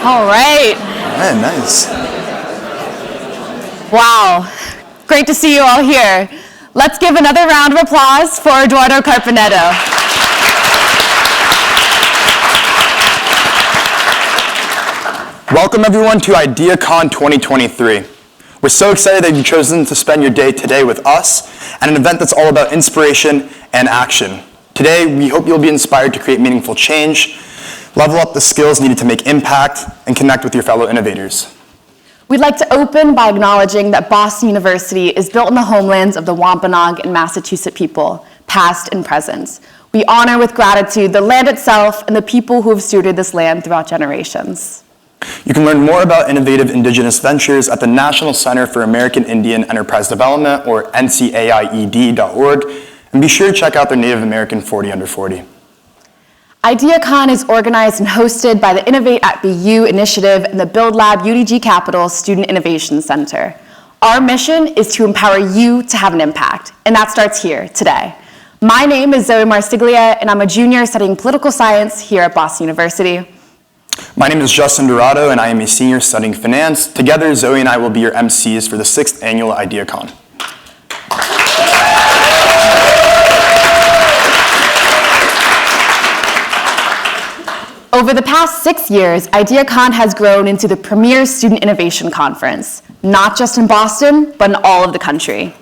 All right. Yeah, nice. Wow. Great to see you all here. Let's give another round of applause for Eduardo Carpenetto. Welcome everyone to IdeaCon 2023. We're so excited that you've chosen to spend your day today with us at an event that's all about inspiration and action. Today, we hope you'll be inspired to create meaningful change, level up the skills needed to make impact, and connect with your fellow innovators. We'd like to open by acknowledging that Boston University is built in the homelands of the Wampanoag and Massachusetts people, past and present. We honor with gratitude the land itself and the people who have stewarded this land throughout generations. You can learn more about innovative Indigenous ventures at the National Center for American Indian Enterprise Development, or NCAIED.org, and be sure to check out their Native American 40 Under 40. IdeaCon is organized and hosted by the Innovate BU initiative and the Build Lab UDG Capital Student Innovation Center. Our mission is to empower you to have an impact, and that starts here today. My name is Zoe Marsiglia, and I'm a junior studying political science here at Boston University. My name is Justin DiRaddo, and I am a senior studying finance. Together, Zoe and I will be your emcees for the 6th annual IdeaCon. Over the past 6 years, IdeaCon has grown into the premier student innovation conference, not just in Boston, but in all of the country.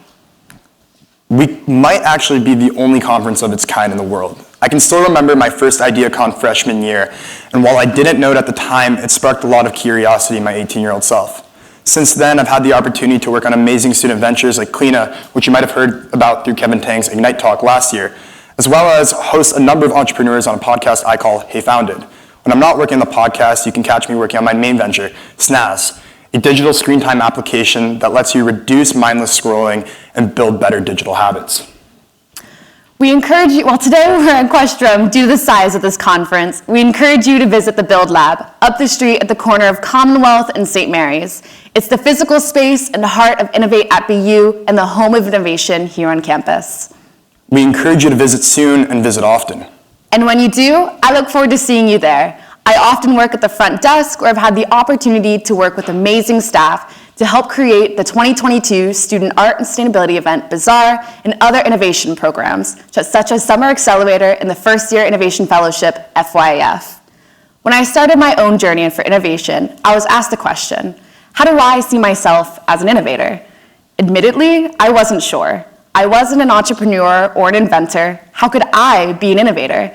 We might actually be the only conference of its kind in the world. I can still remember my first IdeaCon freshman year, and while I didn't know it at the time, it sparked a lot of curiosity in my 18-year-old self. Since then, I've had the opportunity to work on amazing student ventures like Cleana, which you might have heard about through Kevin Tang's Ignite talk last year, as well as host a number of entrepreneurs on a podcast I call Heyfounded. When I'm not working on the podcast, you can catch me working on my main venture, Snaz, a digital screen time application that lets you reduce mindless scrolling and build better digital habits. We encourage you, well, today we're at Questrom due to the size of this conference. We encourage you to visit the Build Lab up the street at the corner of Commonwealth and St. Mary's. It's the physical space and the heart of Innovate BU and the home of innovation here on campus. We encourage you to visit soon and visit often. And when you do, I look forward to seeing you there. I often work at the front desk, where I've had the opportunity to work with amazing staff to help create the 2022 Student Art and Sustainability event, Bazaar, and other innovation programs, such as Summer Accelerator and the First Year Innovation Fellowship, FYAF. When I started my own journey for innovation, I was asked the question, how do I see myself as an innovator? Admittedly, I wasn't sure. I wasn't an entrepreneur or an inventor. How could I be an innovator?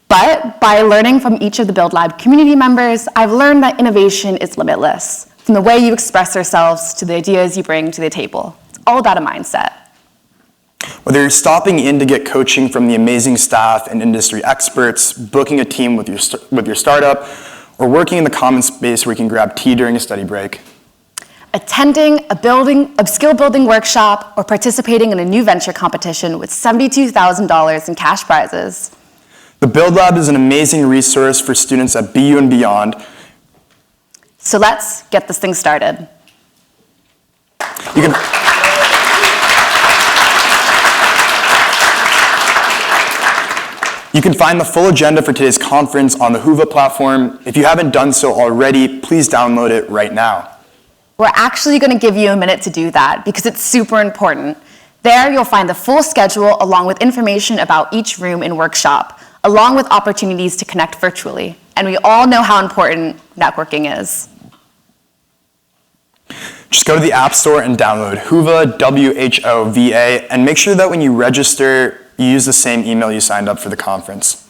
But by learning from each of the Build Lab community members, I've learned that innovation is limitless, from the way you express yourselves to the ideas you bring to the table. It's all about a mindset. Whether you're stopping in to get coaching from the amazing staff and industry experts, booking a team with your startup, or working in the common space where you can grab tea during a study break, attending a skill building workshop, or participating in a new venture competition with $72,000 in cash prizes. The Build Lab is an amazing resource for students at BU and beyond. So let's get this thing started. You can find the full agenda for today's conference on the Whova platform. If you haven't done so already, please download it right now. We're actually going to give you a minute to do that because it's super important. There you'll find the full schedule along with information about each room and workshop, along with opportunities to connect virtually. And we all know how important networking is. Just go to the App Store and download Whova, W-H-O-V-A, and make sure that when you register, you use the same email you signed up for the conference.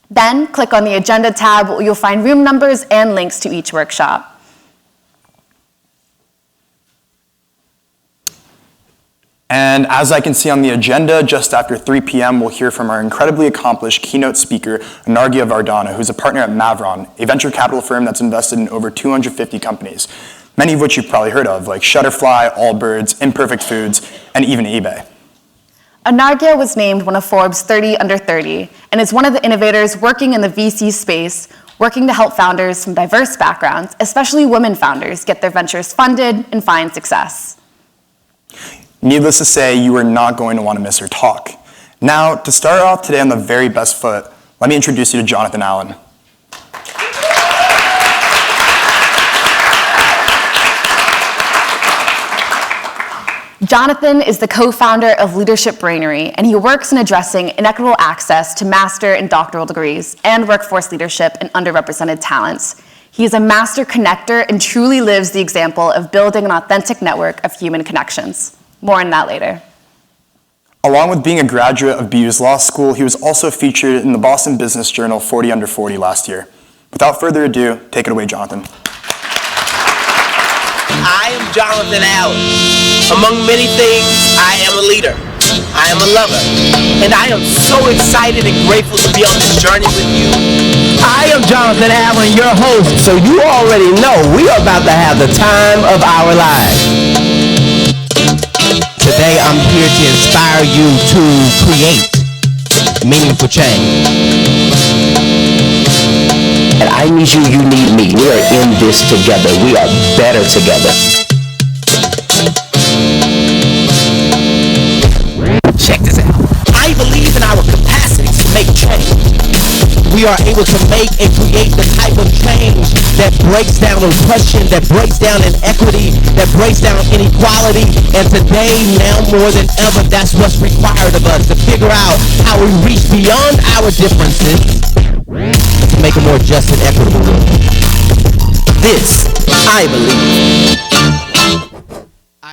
Then click on the Agenda tab where you'll find room numbers and links to each workshop. And as I can see on the agenda, just after 3 p.m., we'll hear from our incredibly accomplished keynote speaker, Anarghya Vardhana, who's a partner at Mavron, a venture capital firm that's invested in over 250 companies, many of which you've probably heard of, like Shutterfly, Allbirds, Imperfect Foods, and even eBay. Anarghya was named one of Forbes 30 Under 30 and is one of the innovators working in the VC space, working to help founders from diverse backgrounds, especially women founders, get their ventures funded and find success. Needless to say, you are not going to want to miss her talk. Now, to start off today on the very best foot, let me introduce you to Jonathan Allen. Jonathan is the co-founder of Leadership Brainery, and he works in addressing inequitable access to master and doctoral degrees and workforce leadership in underrepresented talents. He is a master connector and truly lives the example of building an authentic network of human connections. More on that later. Along with being a graduate of BU's law school, he was also featured in the Boston Business Journal 40 Under 40 last year. Without further ado, take it away, Jonathan. I am Jonathan Allen. Among many things, I am a leader. I am a lover. And I am so excited and grateful to be on this journey with you. I am Jonathan Allen, your host. So you already know we are about to have the time of our lives. Today I'm here to inspire you to create meaningful change. And I need you, you need me. We are in this together. We are better together. Check this out. I believe in our capacity to make change. We are able to make and create the type of change that breaks down oppression, that breaks down inequity, that breaks down inequality. And today, now more than ever, that's what's required of us, to figure out how we reach beyond our differences to make a more just and equitable world. This, I believe,